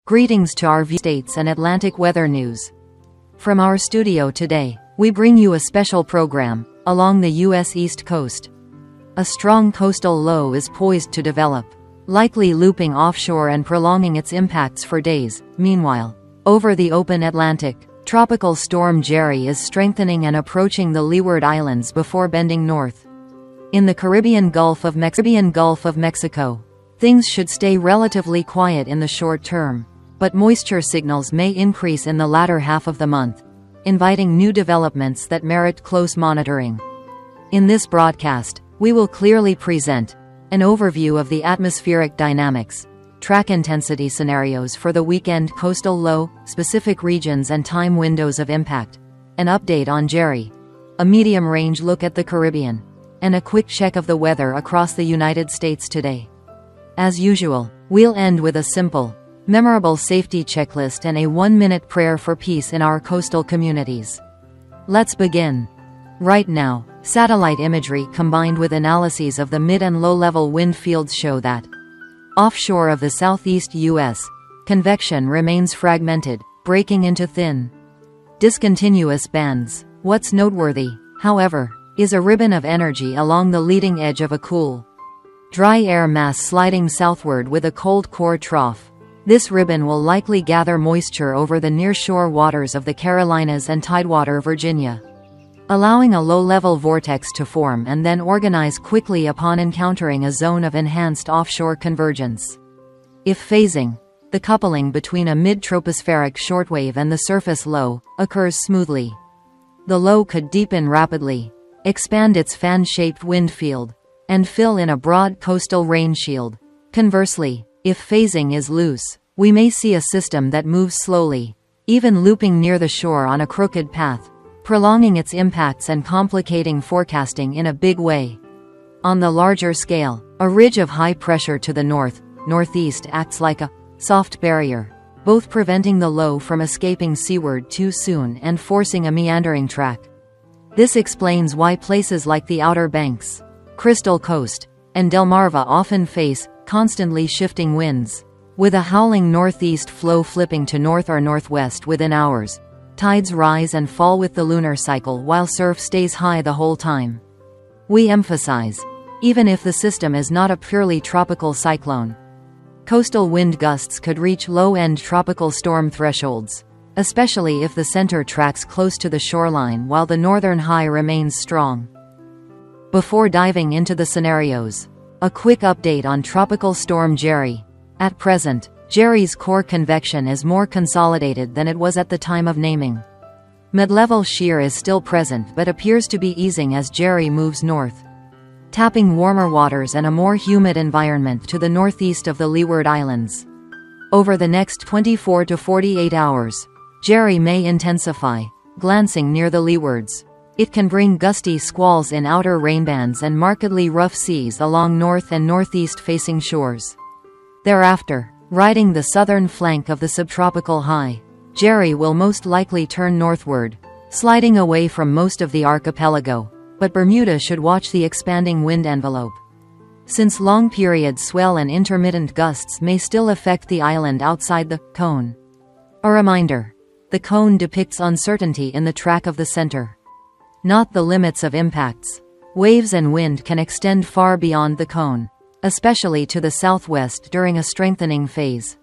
Greetings to our states and Atlantic weather news. From our studio today, we bring you a special program, along the U.S. East Coast. A strong coastal low is poised to develop, likely looping offshore and prolonging its impacts for days. Meanwhile, over the open Atlantic, Tropical Storm Jerry is strengthening and approaching the Leeward Islands before bending north. In the Caribbean Gulf of Mexico, things should stay relatively quiet in the short term, but moisture signals may increase in the latter half of the month, inviting new developments that merit close monitoring. In this broadcast, we will clearly present an overview of the atmospheric dynamics, track intensity scenarios for the weekend coastal low, specific regions and time windows of impact, an update on Jerry, a medium-range look at the Caribbean, and a quick check of the weather across the United States today. As usual, we'll end with a simple, memorable safety checklist and a 1-minute prayer for peace in our coastal communities. Let's begin. Right now, satellite imagery combined with analyses of the mid- and low-level wind fields show that offshore of the southeast U.S., convection remains fragmented, breaking into thin, discontinuous bands. What's noteworthy, however, is a ribbon of energy along the leading edge of a cool, dry air mass sliding southward with a cold core trough. This ribbon will likely gather moisture over the nearshore waters of the Carolinas and Tidewater, Virginia, allowing a low-level vortex to form and then organize quickly upon encountering a zone of enhanced offshore convergence. If phasing, the coupling between a mid-tropospheric shortwave and the surface low, occurs smoothly, the low could deepen rapidly, expand its fan-shaped wind field, and fill in a broad coastal rain shield. Conversely, if phasing is loose, we may see a system that moves slowly, even looping near the shore on a crooked path, prolonging its impacts and complicating forecasting in a big way. On the larger scale, a ridge of high pressure to the northeast acts like a soft barrier, both preventing the low from escaping seaward too soon and forcing a meandering track. This explains why places like the Outer Banks, Crystal Coast, and Delmarva often face constantly shifting winds, with a howling northeast flow flipping to north or northwest within hours. Tides rise and fall with the lunar cycle while surf stays high the whole time. We emphasize, even if the system is not a purely tropical cyclone, coastal wind gusts could reach low-end tropical storm thresholds, especially if the center tracks close to the shoreline while the northern high remains strong. Before diving into the scenarios, a quick update on Tropical Storm Jerry. At present, Jerry's core convection is more consolidated than it was at the time of naming. Mid-level shear is still present but appears to be easing as Jerry moves north, tapping warmer waters and a more humid environment to the northeast of the Leeward Islands. Over the next 24 to 48 hours, Jerry may intensify, glancing near the leewards. It can bring gusty squalls in outer rainbands and markedly rough seas along north and northeast-facing shores. Thereafter, riding the southern flank of the subtropical high, Jerry will most likely turn northward, sliding away from most of the archipelago, but Bermuda should watch the expanding wind envelope, since long-period swell and intermittent gusts may still affect the island outside the cone. A reminder: the cone depicts uncertainty in the track of the center, not the limits of impacts. Waves and wind can extend far beyond the cone, especially to the southwest during a strengthening phase.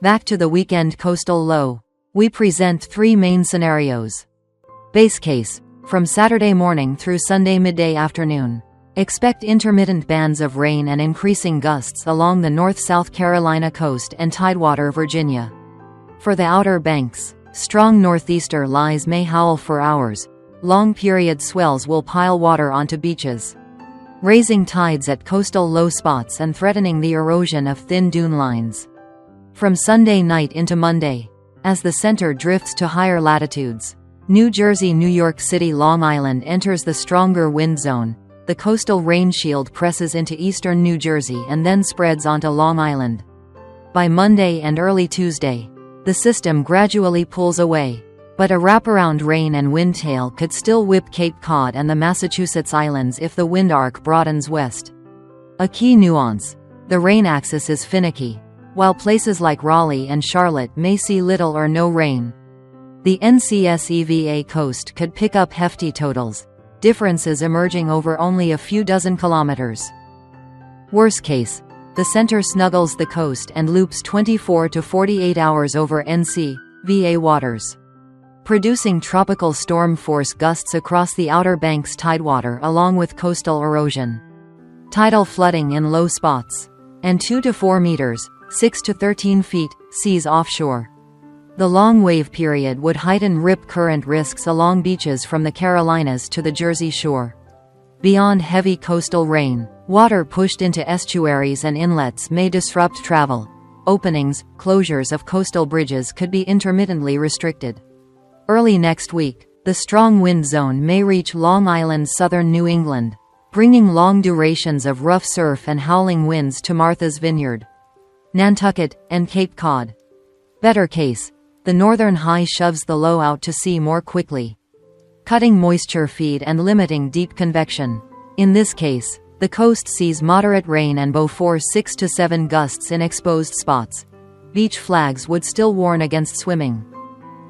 Back to the weekend coastal low, we present 3 main scenarios. Base case: from Saturday morning through Sunday midday afternoon, expect intermittent bands of rain and increasing gusts along the North-South Carolina coast and Tidewater, Virginia. For the Outer Banks, strong northeaster lies may howl for hours. Long-period swells will pile water onto beaches, raising tides at coastal low spots and threatening the erosion of thin dune lines. From Sunday night into Monday, as the center drifts to higher latitudes, New Jersey, New York City, Long Island enters the stronger wind zone. The coastal rain shield presses into eastern New Jersey and then spreads onto Long Island. By Monday and early Tuesday, the system gradually pulls away, but a wraparound rain and wind tail could still whip Cape Cod and the Massachusetts Islands if the wind arc broadens west. A key nuance: the rain axis is finicky. while places like Raleigh and Charlotte may see little or no rain. The NCSEVA coast could pick up hefty totals, differences emerging over only a few dozen kilometers. Worst case, the center snuggles the coast and loops 24 to 48 hours over NCVA waters, producing tropical storm force gusts across the Outer Banks tidewater along with coastal erosion, tidal flooding in low spots, and 2 to 4 meters, 6 to 13 feet, seas offshore. The long wave period would heighten rip current risks along beaches from the Carolinas to the Jersey Shore. Beyond heavy coastal rain, water pushed into estuaries and inlets may disrupt travel. Openings, closures of coastal bridges could be intermittently restricted. Early next week, the strong wind zone may reach Long Island, southern New England, bringing long durations of rough surf and howling winds to Martha's Vineyard, Nantucket, and Cape Cod. Better case, the northern high shoves the low out to sea more quickly, cutting moisture feed and limiting deep convection. In this case, the coast sees moderate rain and Beaufort 6 to 7 gusts in exposed spots. Beach flags would still warn against swimming.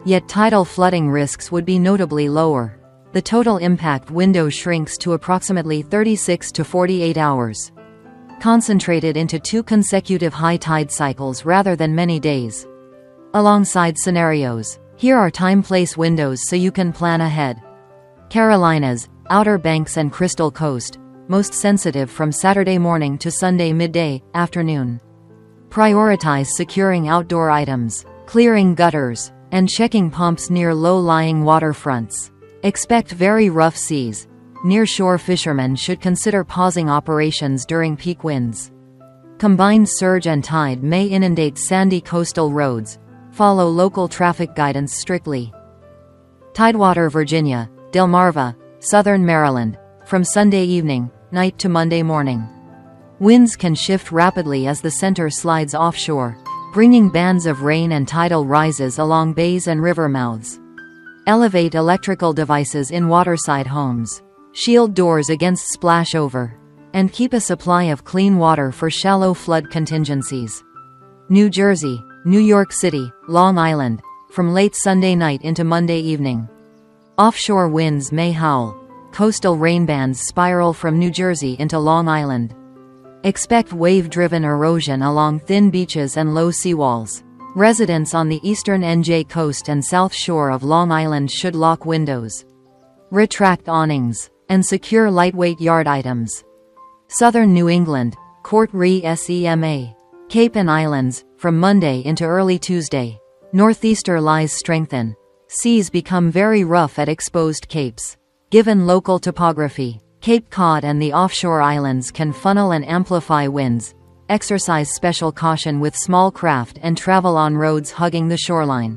Yet tidal flooding risks would be notably lower. The total impact window shrinks to approximately 36 to 48 hours, concentrated into 2 consecutive high tide cycles rather than many days. Alongside scenarios, here are time-place windows so you can plan ahead. Carolinas, Outer Banks and Crystal Coast, most sensitive from Saturday morning to Sunday midday, afternoon. Prioritize securing outdoor items, clearing gutters, and checking pumps near low-lying waterfronts. Expect very rough seas. Near-shore fishermen should consider pausing operations during peak winds. Combined surge and tide may inundate sandy coastal roads. Follow local traffic guidance strictly. Tidewater, Virginia, Delmarva, southern Maryland, from Sunday evening, night to Monday morning. Winds can shift rapidly as the center slides offshore, bringing bands of rain and tidal rises along bays and river mouths. Elevate electrical devices in waterside homes. Shield doors against splashover. And keep a supply of clean water for shallow flood contingencies. New Jersey, New York City, Long Island, from late Sunday night into Monday evening. Offshore winds may howl. Coastal rain bands spiral from New Jersey into Long Island. Expect wave-driven erosion along thin beaches and low seawalls. Residents on the eastern NJ coast and south shore of Long Island should lock windows, retract awnings, and secure lightweight yard items. Southern New England, Court Re SEMA. Cape and Islands, from Monday into early Tuesday. Northeaster lies strengthen. Seas become very rough at exposed capes. Given local topography, Cape Cod and the offshore islands can funnel and amplify winds. Exercise special caution with small craft and travel on roads hugging the shoreline.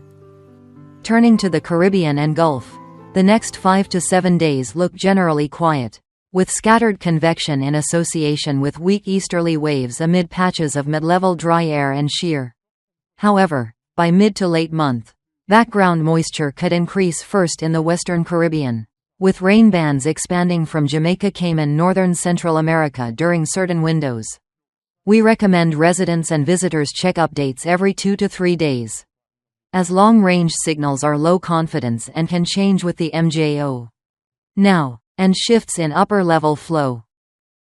Turning to the Caribbean and Gulf. The next 5 to 7 days look generally quiet, with scattered convection in association with weak easterly waves amid patches of mid-level dry air and shear. However, by mid to late month, background moisture could increase first in the western Caribbean, with rain bands expanding from Jamaica, Cayman, northern Central America during certain windows. We recommend residents and visitors check updates every 2 to 3 days, as long-range signals are low confidence and can change with the MJO. Now, and shifts in upper-level flow.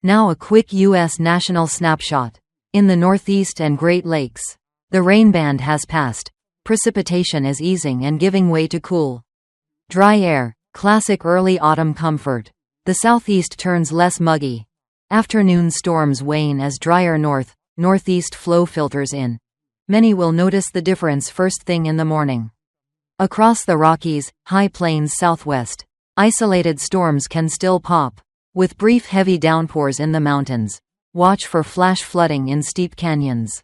Now a quick U.S. national snapshot. In the Northeast and Great Lakes, the rain band has passed. Precipitation is easing and giving way to cool, dry air, classic early autumn comfort. The Southeast turns less muggy. Afternoon storms wane as drier northeast flow filters in. Many will notice the difference first thing in the morning. Across the Rockies, High Plains Southwest, isolated storms can still pop, with brief heavy downpours in the mountains. Watch for flash flooding in steep canyons.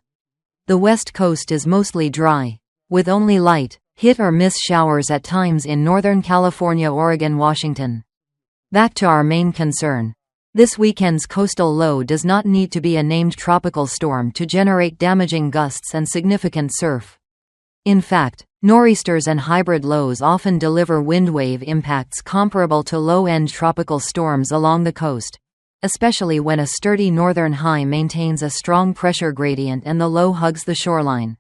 The West Coast is mostly dry, with only light, hit-or-miss showers at times in Northern California, Oregon, Washington. Back to our main concern. This weekend's coastal low does not need to be a named tropical storm to generate damaging gusts and significant surf. In fact, nor'easters and hybrid lows often deliver wind wave impacts comparable to low-end tropical storms along the coast. especially when a sturdy northern high maintains a strong pressure gradient and the low hugs the shoreline.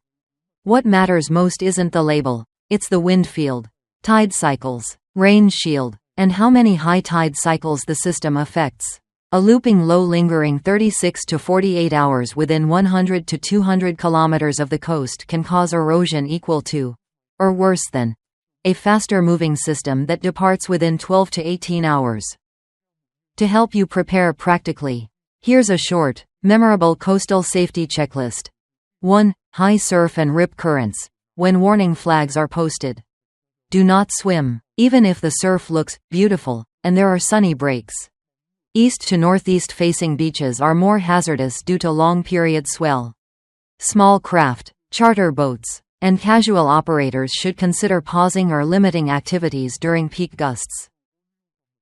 What matters most isn't the label, it's the wind field, tide cycles, range shield, and how many high tide cycles the system affects. A looping low lingering 36 to 48 hours within 100 to 200 kilometers of the coast can cause erosion equal to, or worse than, a faster moving system that departs within 12 to 18 hours. To help you prepare practically, here's a short, memorable coastal safety checklist. 1. High surf and rip currents, when warning flags are posted. Do not swim, even if the surf looks beautiful and there are sunny breaks. East to northeast facing beaches are more hazardous due to long period swell. Small craft, charter boats, and casual operators should consider pausing or limiting activities during peak gusts.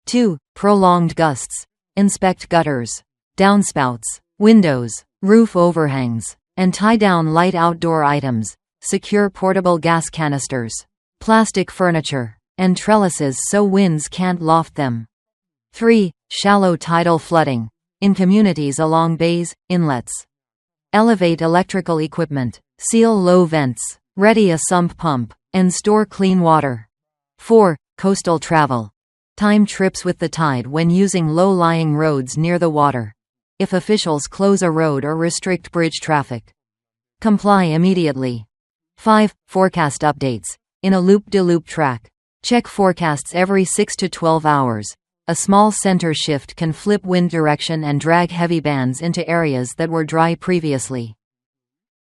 2. Prolonged gusts. Inspect gutters, downspouts, windows, roof overhangs, and tie down light outdoor items. Secure portable gas canisters, plastic furniture, and trellises so winds can't loft them. 3. Shallow tidal flooding. In communities along bays, inlets. Elevate electrical equipment, seal low vents, ready a sump pump, and store clean water. 4. Coastal travel. Time trips with the tide when using low-lying roads near the water. If officials close a road or restrict bridge traffic, comply immediately. 5. Forecast updates. In a loop-de-loop track, check forecasts every 6 to 12 hours. A small center shift can flip wind direction and drag heavy bands into areas that were dry previously.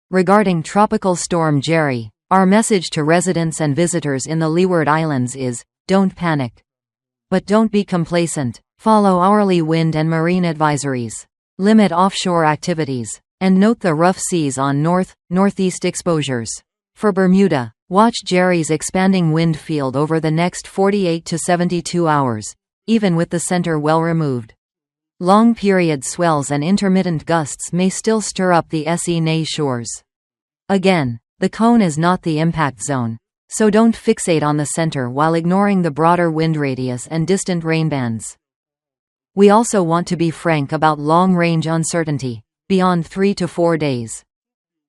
Regarding Tropical Storm Jerry, our message to residents and visitors in the Leeward Islands is, don't panic. But don't be complacent. Follow hourly wind and marine advisories. Limit offshore activities, and note the rough seas on northeast exposures. For Bermuda, watch Jerry's expanding wind field over the next 48 to 72 hours. Even with the center well removed. Long-period swells and intermittent gusts may still stir up the SE shores. Again, the cone is not the impact zone, so don't fixate on the center while ignoring the broader wind radius and distant rain bands. We also want to be frank about long-range uncertainty, beyond 3 to 4 days.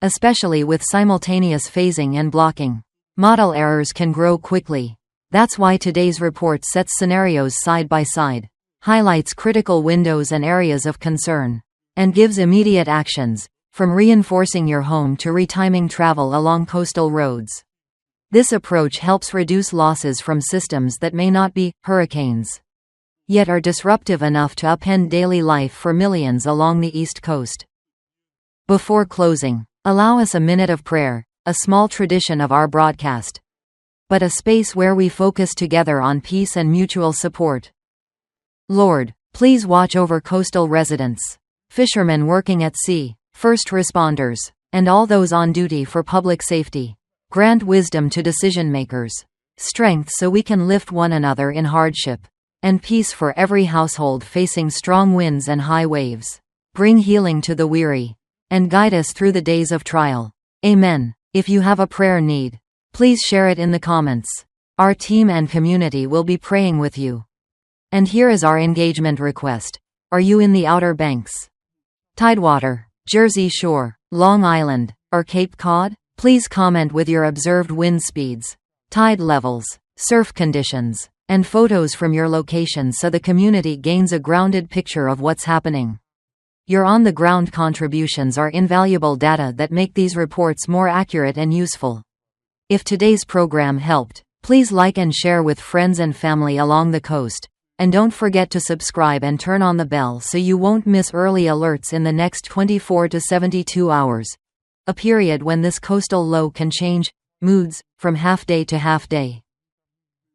Especially with simultaneous phasing and blocking. Model errors can grow quickly. That's why today's report sets scenarios side by side, highlights critical windows and areas of concern, and gives immediate actions, from reinforcing your home to retiming travel along coastal roads. This approach helps reduce losses from systems that may not be hurricanes, yet are disruptive enough to upend daily life for millions along the East Coast. Before closing, allow us a minute of prayer, a small tradition of our broadcast, but a space where we focus together on peace and mutual support. Lord, please watch over coastal residents, fishermen working at sea, first responders, and all those on duty for public safety. Grant wisdom to decision-makers, strength so we can lift one another in hardship, and peace for every household facing strong winds and high waves. Bring healing to the weary, and guide us through the days of trial. Amen. If you have a prayer need, please share it in the comments. Our team and community will be praying with you. And here is our engagement request. Are you in the Outer Banks, Tidewater, Jersey Shore, Long Island, or Cape Cod? Please comment with your observed wind speeds, tide levels, surf conditions, and photos from your location so the community gains a grounded picture of what's happening. Your on-the-ground contributions are invaluable data that make these reports more accurate and useful. If today's program helped, please like and share with friends and family along the coast, and don't forget to subscribe and turn on the bell so you won't miss early alerts in the next 24 to 72 hours, a period when this coastal low can change moods from half-day to half-day.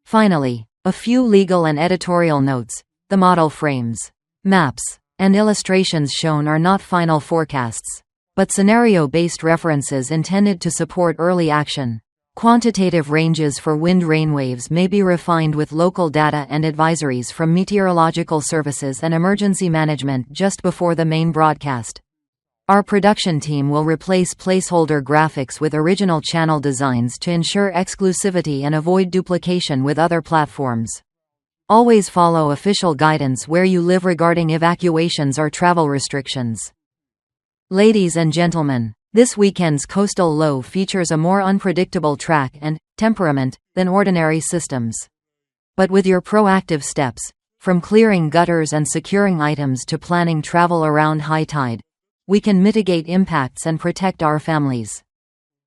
Finally, a few legal and editorial notes. The model frames, maps, and illustrations shown are not final forecasts, but scenario-based references intended to support early action. Quantitative ranges for wind-rain waves may be refined with local data and advisories from meteorological services and emergency management just before the main broadcast. Our production team will replace placeholder graphics with original channel designs to ensure exclusivity and avoid duplication with other platforms. Always follow official guidance where you live regarding evacuations or travel restrictions. Ladies and gentlemen, this weekend's coastal low features a more unpredictable track and temperament than ordinary systems. But with your proactive steps, from clearing gutters and securing items to planning travel around high tide, we can mitigate impacts and protect our families.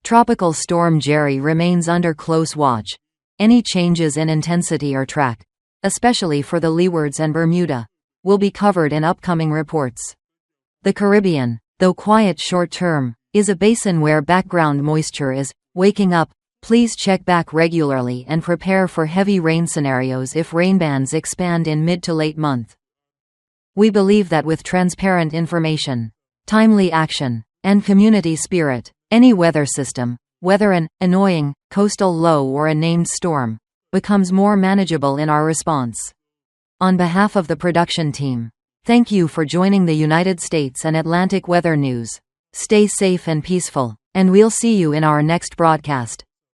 Tropical Storm Jerry remains under close watch. Any changes in intensity or track, especially for the leewards and Bermuda, will be covered in upcoming reports. The Caribbean, though quiet short-term, is a basin where background moisture is waking up. Please check back regularly and prepare for heavy rain scenarios if rainbands expand in mid to late month. We believe that with transparent information, timely action, and community spirit, any weather system, whether an annoying coastal low or a named storm, becomes more manageable in our response. On behalf of the production team, thank you for joining the United States and Atlantic Weather News. Stay safe and peaceful, and we'll see you in our next broadcast.